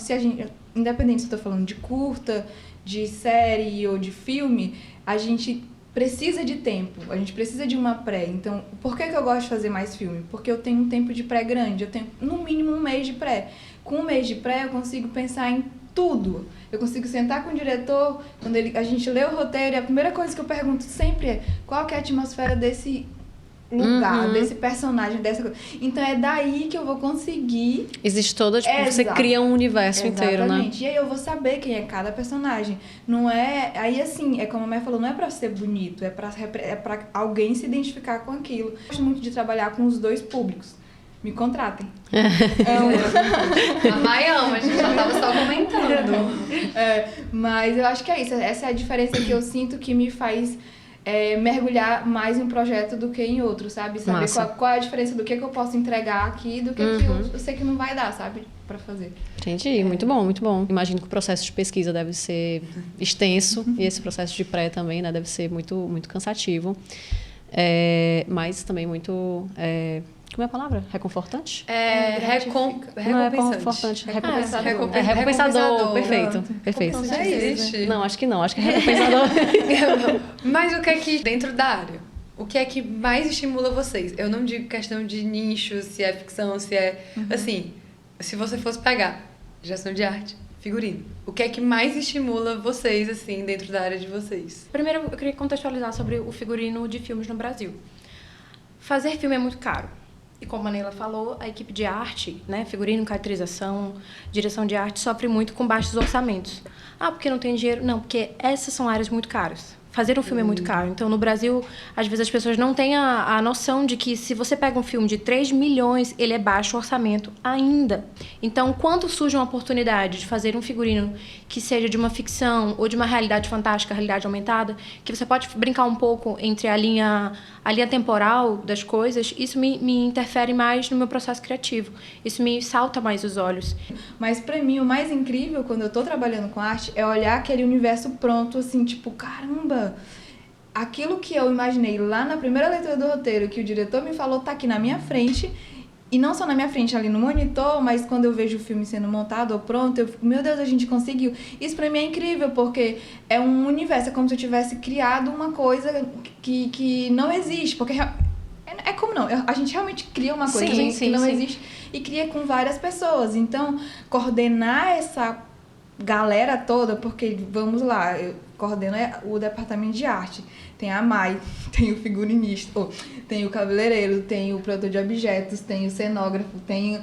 Independente se eu estou falando de curta, de série ou de filme, a gente precisa de tempo, a gente precisa de uma pré. Então, por que eu gosto de fazer mais filme? Porque eu tenho um tempo de pré grande, eu tenho no mínimo um mês de pré. Com um mês de pré, eu consigo pensar em tudo. Eu consigo sentar com o diretor, quando a gente lê o roteiro, e a primeira coisa que eu pergunto sempre é qual que é a atmosfera desse lugar, desse personagem, dessa coisa. Então, é daí que eu vou conseguir...
Existe toda, você cria um universo inteiro, né?
Exatamente. E aí eu vou saber quem é cada personagem. Não é... Aí, assim, como a Mé falou, não é pra ser bonito, é pra alguém se identificar com aquilo. Eu gosto muito de trabalhar com os dois públicos. Me contratem.
A Mai ama, a gente já tava só comentando.
Mas eu acho que é isso. Essa é a diferença que eu sinto que me faz... mergulhar mais em um projeto do que em outro, sabe? Saber qual é a diferença do que eu posso entregar aqui do que eu sei que não vai dar, sabe? Pra fazer.
Entendi, muito bom, muito bom. Imagino que o processo de pesquisa deve ser extenso e esse processo de pré também, né? Deve ser muito, muito cansativo. Mas também muito... como é a palavra? Reconfortante? Não é reconfortante. Recompensador. Perfeito.
Já existe.
Não, acho que não. Acho que é recompensador.
Mas o que é que, dentro da área, o que é que mais estimula vocês? Eu não digo questão de nicho, se é ficção, se é... Assim, se você fosse pegar direção de arte, figurino, o que é que mais estimula vocês, assim, dentro da área de vocês?
Primeiro, eu queria contextualizar sobre o figurino de filmes no Brasil. Fazer filme é muito caro. E como a Neila falou, a equipe de arte, né, figurino, caracterização, direção de arte, sofre muito com baixos orçamentos. Porque não tem dinheiro? Não, porque essas são áreas muito caras. Fazer um filme é muito caro. Então, no Brasil, às vezes as pessoas não têm a noção de que se você pega um filme de 3 milhões, ele é baixo orçamento ainda. Então, quando surge uma oportunidade de fazer um figurino que seja de uma ficção ou de uma realidade fantástica, realidade aumentada, que você pode brincar um pouco entre a linha temporal das coisas, isso me interfere mais no meu processo criativo. Isso me salta mais os olhos.
Mas pra mim, o mais incrível quando eu tô trabalhando com arte é olhar aquele universo pronto, assim, tipo, caramba, aquilo que eu imaginei lá na primeira leitura do roteiro, que o diretor me falou, tá aqui na minha frente. E não só na minha frente, ali no monitor, mas quando eu vejo o filme sendo montado ou pronto, eu fico, meu Deus, a gente conseguiu. Isso pra mim é incrível, porque é um universo, é como se eu tivesse criado uma coisa que não existe. Porque é como não, a gente realmente cria uma coisa que não existe e cria com várias pessoas. Então, coordenar essa galera toda, porque, vamos lá, eu coordeno o departamento de arte. Tem a Mai, tem o figurinista, tem o cabeleireiro, tem o produtor de objetos, tem o cenógrafo, tem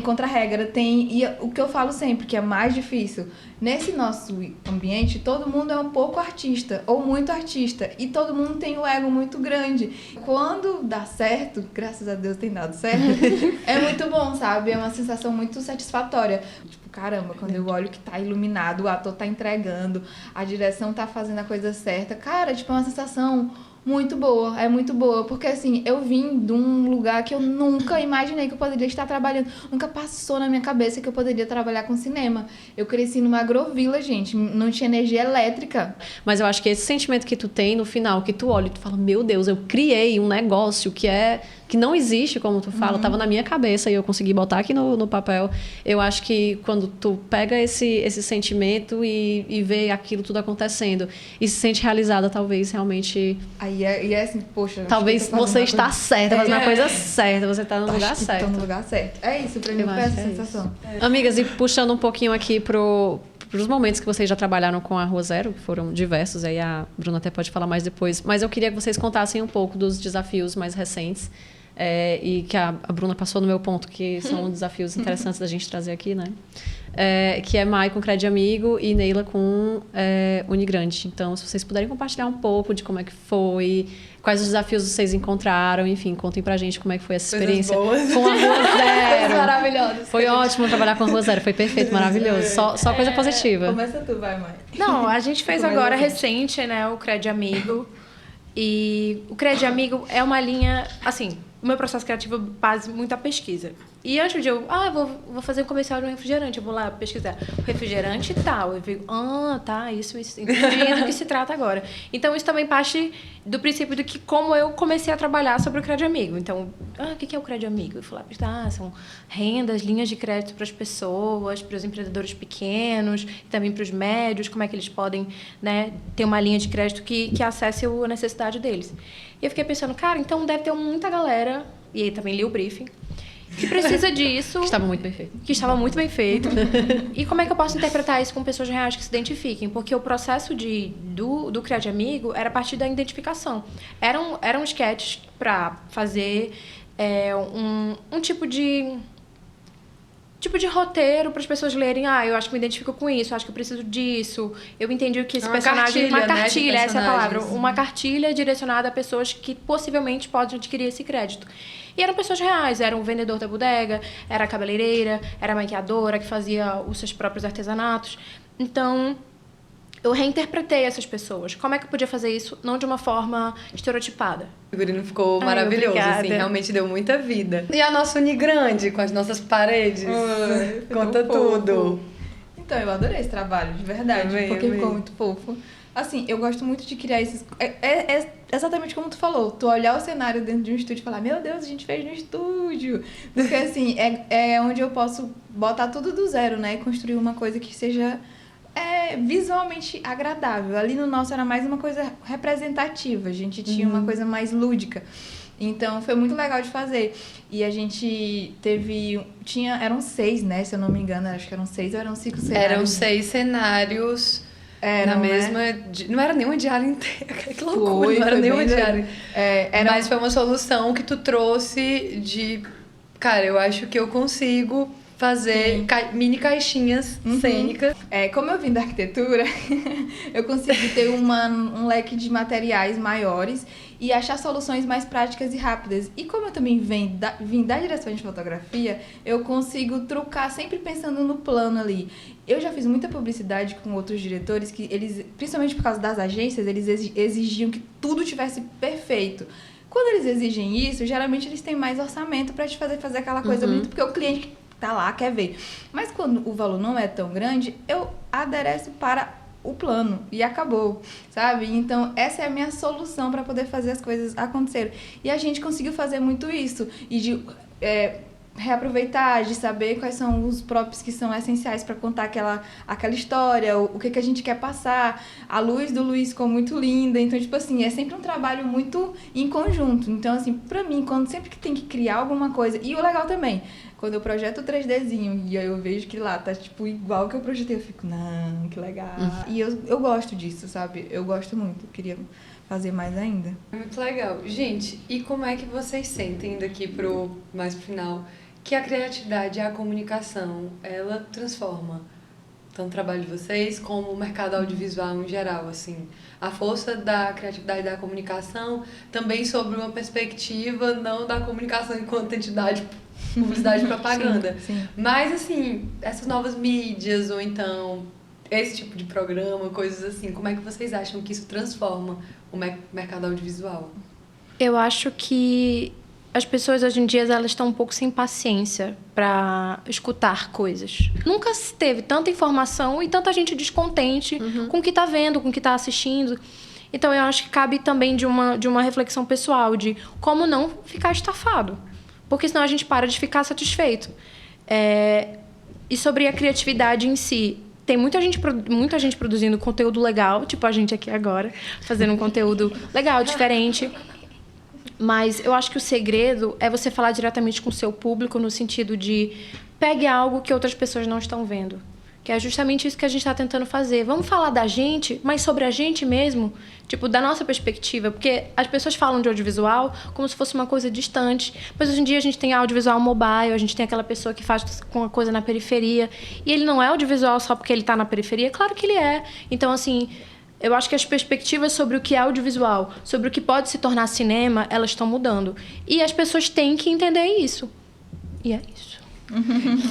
contra-regra, e o que eu falo sempre, que é mais difícil, nesse nosso ambiente, todo mundo é um pouco artista, ou muito artista, e todo mundo tem um ego muito grande. Quando dá certo, graças a Deus tem dado certo, é muito bom, sabe? É uma sensação muito satisfatória. Tipo, caramba, quando eu olho que tá iluminado, o ator tá entregando, a direção tá fazendo a coisa certa, cara, tipo, é uma sensação Muito boa, é muito boa, porque assim, eu vim de um lugar que eu nunca imaginei que eu poderia estar trabalhando, nunca passou na minha cabeça que eu poderia trabalhar com cinema. Eu cresci numa agrovila, gente, não tinha energia elétrica.
Mas eu acho que esse sentimento que tu tem no final, que tu olha e tu fala, meu Deus, eu criei um negócio que não existe, como tu fala, tava na minha cabeça e eu consegui botar aqui no papel. Eu acho que quando tu pega esse sentimento e vê aquilo tudo acontecendo e se sente realizada, talvez realmente...
Aí é assim, poxa...
Talvez você está certa, fazendo a
É.
coisa certa, você tá no lugar
Acho que
certo.
tô no lugar certo. É isso, pra mim
Eu
foi
acho
essa
que é
sensação.
Amigas, e puxando um pouquinho aqui pros momentos que vocês já trabalharam com a Rua Zero, que foram diversos, aí a Bruna até pode falar mais depois, mas eu queria que vocês contassem um pouco dos desafios mais recentes, e que a Bruna passou no meu ponto, que são desafios interessantes da gente trazer aqui, né? Que é Mai com Crédito Amigo e Neila com Unigrande. Então, se vocês puderem compartilhar um pouco de como é que foi, quais os desafios vocês encontraram, enfim, contem pra gente como é que foi essa
Coisas
experiência
boas.
com a Rua
Coisas
Zero.
maravilhosas.
Foi ótimo trabalhar com a Rua Zero, foi perfeito, maravilhoso. Só coisa positiva.
Começa tu, vai, mãe.
Não, a gente fez
Começa
agora
assim.
recente, né, o Crédito Amigo. E o Crédito Amigo é uma linha, assim, o meu processo criativo base muito a pesquisa. E antes de eu, vou fazer um comercial de um refrigerante, eu vou lá pesquisar. Refrigerante tal. Eu digo, tá, isso, entendi do que se trata agora. Então, isso também parte do princípio de que como eu comecei a trabalhar sobre o Crédito Amigo. Então, o que é o Crédito Amigo? Eu fui lá pesquisar, são rendas, linhas de crédito para as pessoas, para os empreendedores pequenos, e também para os médios, como é que eles podem, né, ter uma linha de crédito que acesse a necessidade deles. E eu fiquei pensando, cara, então deve ter muita galera, e aí também li o briefing, que precisa disso.
Que estava muito perfeito.
Que estava muito bem feito. E como é que eu posso interpretar isso com pessoas reais que se identifiquem? Porque o processo do Crédito Amigo era a partir da identificação. Eram sketches para fazer um tipo de roteiro para as pessoas lerem. Eu acho que me identifico com isso, eu acho que eu preciso disso. Eu entendi o que esse
Uma
personagem...
cartilha,
Uma
né, de
cartilha, essa é a palavra.
personagens.
Uma cartilha direcionada a pessoas que possivelmente podem adquirir esse crédito. E eram pessoas reais, era um vendedor da bodega, era a cabeleireira, era a maquiadora que fazia os seus próprios artesanatos. Então, eu reinterpretei essas pessoas. Como é que eu podia fazer isso? Não de uma forma estereotipada.
O figurino ficou
Ai,
maravilhoso,
obrigada.
assim, realmente deu muita vida. E a nossa Unigrande, com as nossas paredes? Conta
Ficou
tudo.
fofo. Então, eu adorei esse trabalho, de verdade,
Também,
porque
amei.
ficou muito fofo. Assim, eu gosto muito de criar esses... É exatamente como tu falou, tu olhar o cenário dentro de um estúdio e falar, meu Deus, a gente fez no estúdio. Porque, assim, é onde eu posso botar tudo do zero, né? E construir uma coisa que seja visualmente agradável. Ali no nosso era mais uma coisa representativa, a gente tinha uma coisa mais lúdica. Então, foi muito legal de fazer. E a gente eram 6, né? Se eu não me engano, acho que eram 6 ou eram 5 cenários.
Eram 6 cenários na mesma... Não era nenhuma diária inteira. Que loucura, não era nenhuma diária. Mas foi uma solução que tu trouxe de... Cara, eu acho que eu consigo fazer mini caixinhas cênicas.
Como eu vim da arquitetura, eu consegui ter um leque de materiais maiores e achar soluções mais práticas e rápidas. E como eu também vim da direção de fotografia, eu consigo trucar sempre pensando no plano ali. Eu já fiz muita publicidade com outros diretores que eles, principalmente por causa das agências, eles exigiam que tudo tivesse perfeito. Quando eles exigem isso, geralmente eles têm mais orçamento para te fazer aquela coisa bonita, porque o cliente tá lá, quer ver. Mas quando o valor não é tão grande, eu adereço para o plano e acabou, sabe? Então, essa é a minha solução para poder fazer as coisas acontecerem. E a gente conseguiu fazer muito isso. E de reaproveitar, de saber quais são os props que são essenciais para contar aquela história, o que a gente quer passar. A luz do Luiz ficou muito linda. Então, tipo assim, é sempre um trabalho muito em conjunto. Então, assim, pra mim, sempre que tem que criar alguma coisa... E o legal também... Quando eu projeto o 3Dzinho e aí eu vejo que lá tá, tipo, igual que eu projetei, eu fico, não, que legal. E eu gosto disso, sabe? Eu gosto muito, eu queria fazer mais ainda.
Muito legal. Gente, e como é que vocês sentem daqui mais pro final que a criatividade e a comunicação, ela transforma tanto o trabalho de vocês como o mercado audiovisual em geral, assim? A força da criatividade e da comunicação também sobre uma perspectiva não da comunicação enquanto entidade publicidade e propaganda.
Sim.
Mas, assim, essas novas mídias, ou então esse tipo de programa, coisas assim, como é que vocês acham que isso transforma o mercado audiovisual?
Eu acho que as pessoas hoje em dia elas estão um pouco sem paciência para escutar coisas. Nunca se teve tanta informação e tanta gente descontente com o que está vendo, com o que está assistindo. Então eu acho que cabe também de uma reflexão pessoal de como não ficar estafado, porque senão a gente para de ficar satisfeito. E sobre a criatividade em si, tem muita gente produzindo conteúdo legal, tipo a gente aqui agora, fazendo um conteúdo legal, diferente. Mas eu acho que o segredo é você falar diretamente com o seu público no sentido de pegue algo que outras pessoas não estão vendo. Que é justamente isso que a gente está tentando fazer. Vamos falar da gente, mas sobre a gente mesmo, tipo, da nossa perspectiva. Porque as pessoas falam de audiovisual como se fosse uma coisa distante. Mas hoje em dia a gente tem audiovisual mobile, a gente tem aquela pessoa que faz uma coisa na periferia. E ele não é audiovisual só porque ele está na periferia? Claro que ele é. Então, assim, eu acho que as perspectivas sobre o que é audiovisual, sobre o que pode se tornar cinema, elas estão mudando. E as pessoas têm que entender isso. E é isso.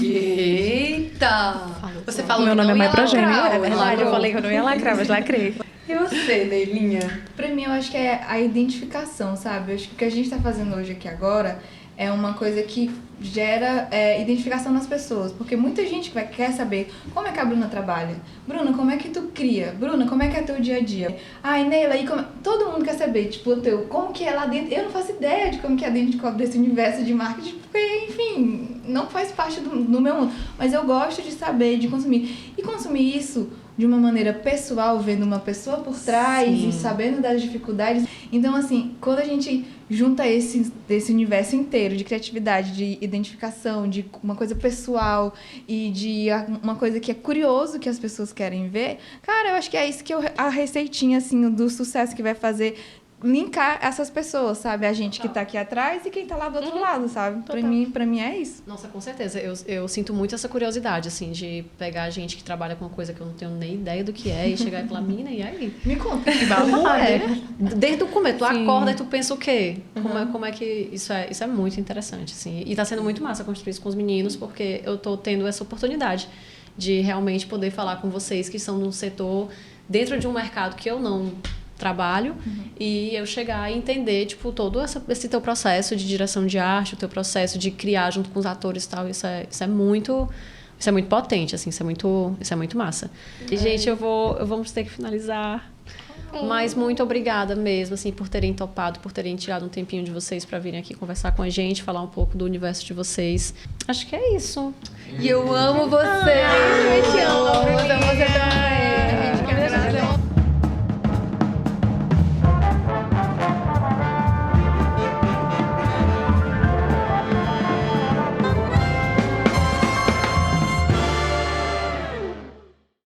Eita! Você falou
meu
que
nome
não
é
ia
Mai Progênio.
lacrar,
É verdade, eu
lacrou.
falei que eu não ia lacrar, mas lacrei.
E você, Neilinha?
Pra mim, eu acho que é a identificação, sabe? Eu acho que o que a gente tá fazendo hoje aqui agora é uma coisa que gera identificação nas pessoas. Porque muita gente quer saber como é que a Bruna trabalha. Bruna, como é que tu cria? Bruna, como é que é teu dia a dia? Ai, Neila, e todo mundo quer saber, tipo, como que é lá dentro. Eu não faço ideia de como que é dentro desse universo de marketing, porque, enfim, não faz parte do meu mundo. Mas eu gosto de saber, de consumir. E consumir isso de uma maneira pessoal, vendo uma pessoa por trás e sabendo das dificuldades. Então, assim, quando a gente junta esse universo inteiro de criatividade, de identificação, de uma coisa pessoal e de uma coisa que é curioso que as pessoas querem ver, cara, eu acho que é isso que a receitinha, assim, do sucesso que vai fazer linkar essas pessoas, sabe? A gente que tá aqui atrás e quem tá lá do outro lado, sabe? Pra mim é isso.
Nossa, com certeza. Eu sinto muito essa curiosidade, assim, de pegar gente que trabalha com uma coisa que eu não tenho nem ideia do que é e chegar e falar, mina, e aí?
Me conta.
Como é? Desde o começo, tu acorda e tu pensa o quê? Como é que... Isso é muito interessante, assim. E tá sendo muito massa construir isso com os meninos, porque eu tô tendo essa oportunidade de realmente poder falar com vocês que são num setor, dentro de um mercado que eu não trabalho, e eu chegar e entender, tipo, todo esse teu processo de direção de arte, o teu processo de criar junto com os atores e tal, isso é muito potente, assim, isso é muito massa. E, gente, vamos ter que finalizar. Mas muito obrigada mesmo, assim, por terem topado, por terem tirado um tempinho de vocês para virem aqui conversar com a gente, falar um pouco do universo de vocês. Acho que é isso.
E eu amo vocês!